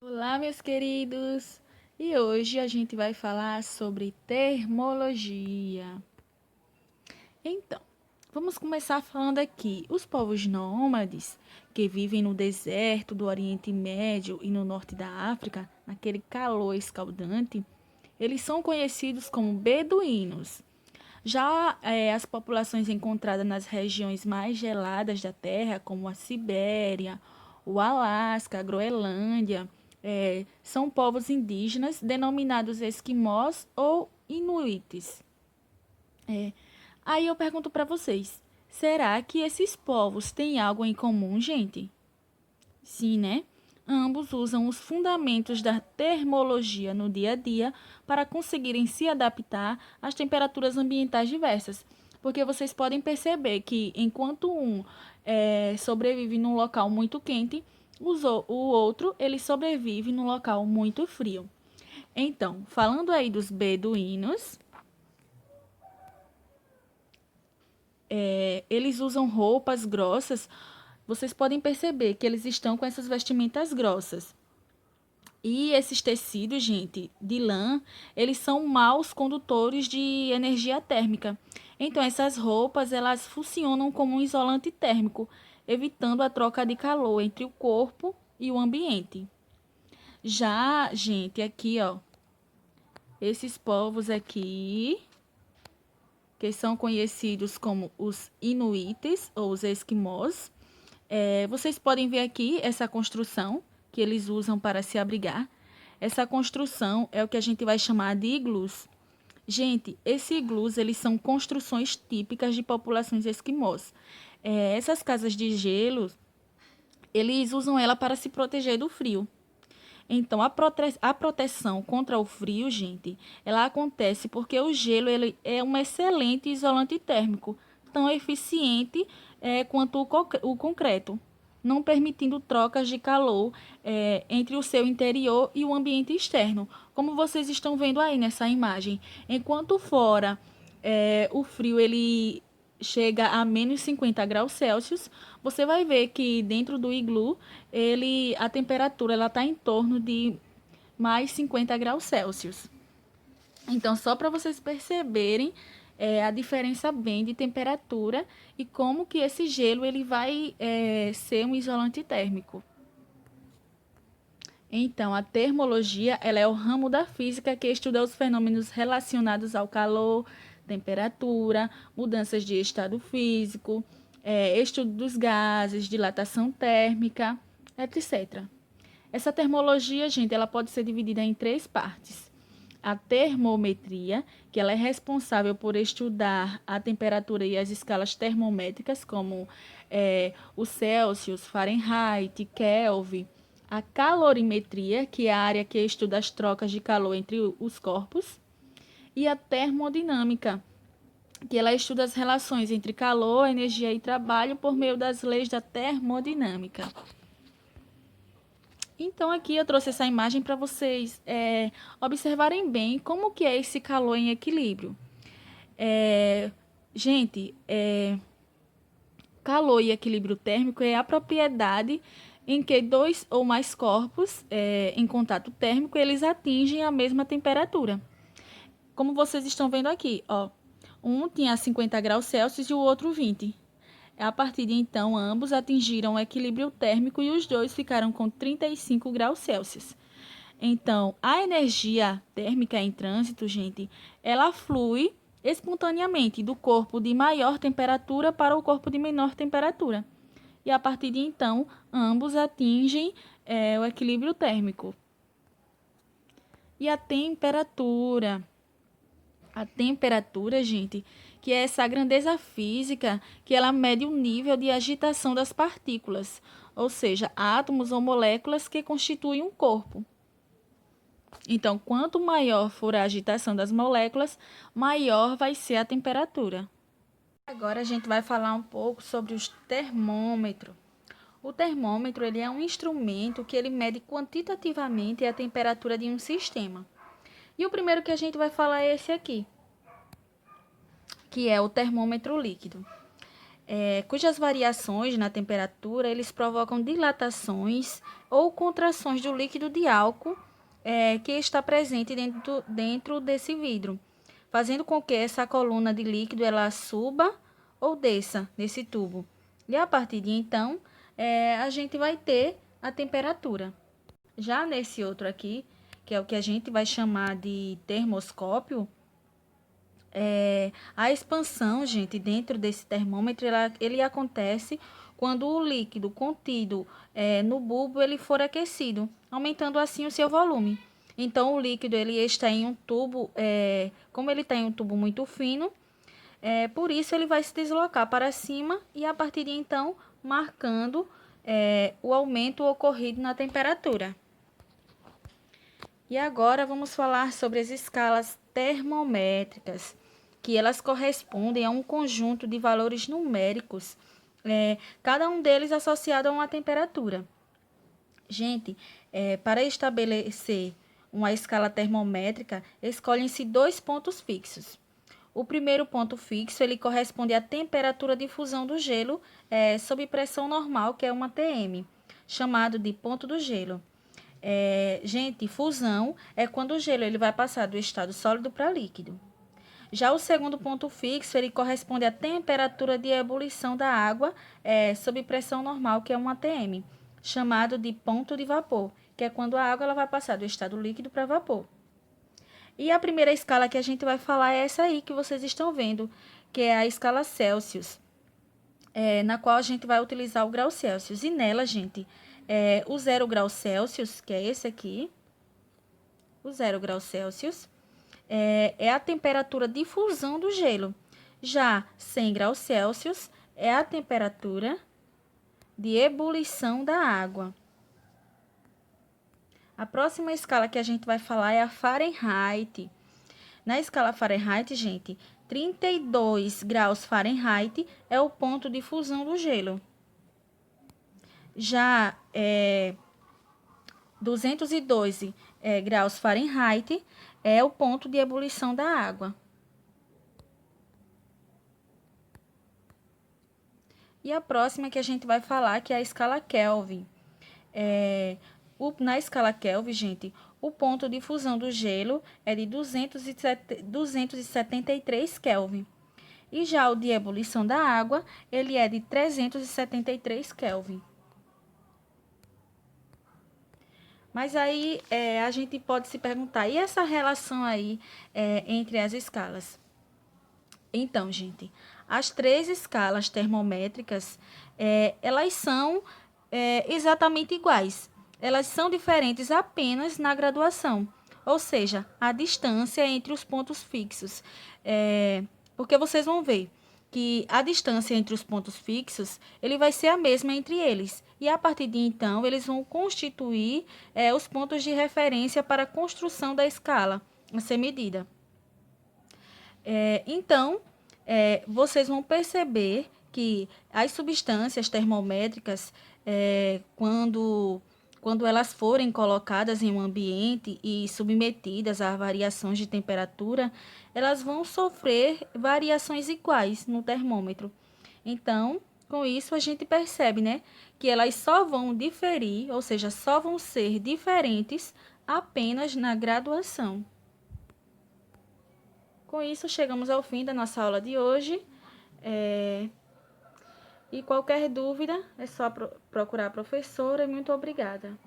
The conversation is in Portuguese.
Olá, meus queridos! E hoje a gente vai falar sobre termologia. Então, vamos começar falando aqui. Os povos nômades que vivem no deserto do Oriente Médio e no norte da África, naquele calor escaldante, eles são conhecidos como beduínos. Já as populações encontradas nas regiões mais geladas da Terra, como a Sibéria, o Alasca, a Groenlândia, são povos indígenas denominados esquimós ou inuites. Aí eu pergunto para vocês, será que esses povos têm algo em comum, gente? Sim, né? Ambos usam os fundamentos da termologia no dia a dia para conseguirem se adaptar às temperaturas ambientais diversas. Porque vocês podem perceber que enquanto um sobrevive num local muito quente, o outro ele sobrevive num local muito frio. Então, falando aí dos beduínos, eles usam roupas grossas. Vocês podem perceber que eles estão com essas vestimentas grossas. E esses tecidos, gente, de lã, eles são maus condutores de energia térmica. Então, essas roupas, elas funcionam como um isolante térmico, evitando a troca de calor entre o corpo e o ambiente. Já, gente, aqui, ó, esses povos aqui, que são conhecidos como os inuites ou os esquimós, vocês podem ver aqui essa construção que eles usam para se abrigar. Essa construção é o que a gente vai chamar de iglus. Gente, esses iglus, eles são construções típicas de populações esquimós. Essas casas de gelo, eles usam ela para se proteger do frio. Então, a proteção contra o frio, gente, ela acontece porque o gelo ele é um excelente isolante térmico, tão eficiente quanto o concreto, não permitindo trocas de calor entre o seu interior e o ambiente externo, como vocês estão vendo aí nessa imagem. Enquanto fora o frio ele chega a menos 50 graus Celsius, você vai ver que dentro do iglu a temperatura ela está em torno de mais 50 graus Celsius. Então, só para vocês perceberem a diferença bem de temperatura e como que esse gelo ele vai ser um isolante térmico. Então, a termologia ela é o ramo da física que estuda os fenômenos relacionados ao calor, temperatura, mudanças de estado físico, estudo dos gases, dilatação térmica, etc. Essa termologia, gente, ela pode ser dividida em três partes. A termometria, que ela é responsável por estudar a temperatura e as escalas termométricas, como o Celsius, Fahrenheit, Kelvin. A calorimetria, que é a área que estuda as trocas de calor entre os corpos. E a termodinâmica, que ela estuda as relações entre calor, energia e trabalho por meio das leis da termodinâmica. Então aqui eu trouxe essa imagem para vocês observarem bem como que é esse calor em equilíbrio. Gente, calor e equilíbrio térmico é a propriedade em que dois ou mais corpos em contato térmico eles atingem a mesma temperatura. Como vocês estão vendo aqui, ó, um tinha 50 graus Celsius e o outro 20. A partir de então, ambos atingiram o equilíbrio térmico e os dois ficaram com 35 graus Celsius. Então, a energia térmica em trânsito, gente, ela flui espontaneamente do corpo de maior temperatura para o corpo de menor temperatura. E a partir de então, ambos atingem o equilíbrio térmico. E a temperatura? A temperatura, gente, que é essa grandeza física que ela mede o nível de agitação das partículas, ou seja, átomos ou moléculas que constituem um corpo. Então, quanto maior for a agitação das moléculas, maior vai ser a temperatura. Agora a gente vai falar um pouco sobre os termômetros. O termômetro ele é um instrumento que ele mede quantitativamente a temperatura de um sistema. E o primeiro que a gente vai falar é esse aqui, que é o termômetro líquido. cujas variações na temperatura eles provocam dilatações ou contrações do líquido de álcool que está presente dentro desse vidro, fazendo com que essa coluna de líquido ela suba ou desça nesse tubo. E a partir de então, a gente vai ter a temperatura. Já nesse outro aqui, que é o que a gente vai chamar de termoscópio, a expansão, gente, dentro desse termômetro, ele acontece quando o líquido contido no bulbo ele for aquecido, aumentando assim o seu volume. Então, o líquido ele está em um tubo, como ele está em um tubo muito fino, por isso ele vai se deslocar para cima e a partir de então marcando o aumento ocorrido na temperatura. E agora vamos falar sobre as escalas termométricas, que elas correspondem a um conjunto de valores numéricos, cada um deles associado a uma temperatura. Gente, para estabelecer uma escala termométrica, escolhem-se 2 pontos fixos. O primeiro ponto fixo, ele corresponde à temperatura de fusão do gelo sob pressão normal, que é uma TM, chamado de ponto do gelo. Gente, fusão é quando o gelo ele vai passar do estado sólido para líquido. Já o segundo ponto fixo, ele corresponde à temperatura de ebulição da água sob pressão normal, que é uma ATM, chamado de ponto de vapor, que é quando a água ela vai passar do estado líquido para vapor. E a primeira escala que a gente vai falar é essa aí que vocês estão vendo, que é a escala Celsius, na qual a gente vai utilizar o grau Celsius. E nela, gente, o 0 grau Celsius, que é esse aqui, o 0 grau Celsius, é a temperatura de fusão do gelo. Já 100 graus Celsius é a temperatura de ebulição da água. A próxima escala que a gente vai falar é a Fahrenheit. Na escala Fahrenheit, gente, 32 graus Fahrenheit é o ponto de fusão do gelo. Já 212 graus Fahrenheit é o ponto de ebulição da água. E a próxima que a gente vai falar, que é a escala Kelvin. Na escala Kelvin, gente, o ponto de fusão do gelo é de 273 Kelvin. E já o de ebulição da água, ele é de 373 Kelvin. Mas aí a gente pode se perguntar, e essa relação aí entre as escalas? Então, gente, as 3 escalas termométricas, elas são exatamente iguais. Elas são diferentes apenas na graduação, ou seja, a distância entre os pontos fixos. Porque vocês vão ver que a distância entre os pontos fixos, ele vai ser a mesma entre eles. E a partir de então, eles vão constituir os pontos de referência para a construção da escala a ser medida. Então, vocês vão perceber que as substâncias termométricas, quando elas forem colocadas em um ambiente e submetidas a variações de temperatura, elas vão sofrer variações iguais no termômetro. Então, com isso, a gente percebe, né, que elas só vão diferir, ou seja, só vão ser diferentes apenas na graduação. Com isso, chegamos ao fim da nossa aula de hoje. E qualquer dúvida, é só procurar a professora. Muito obrigada.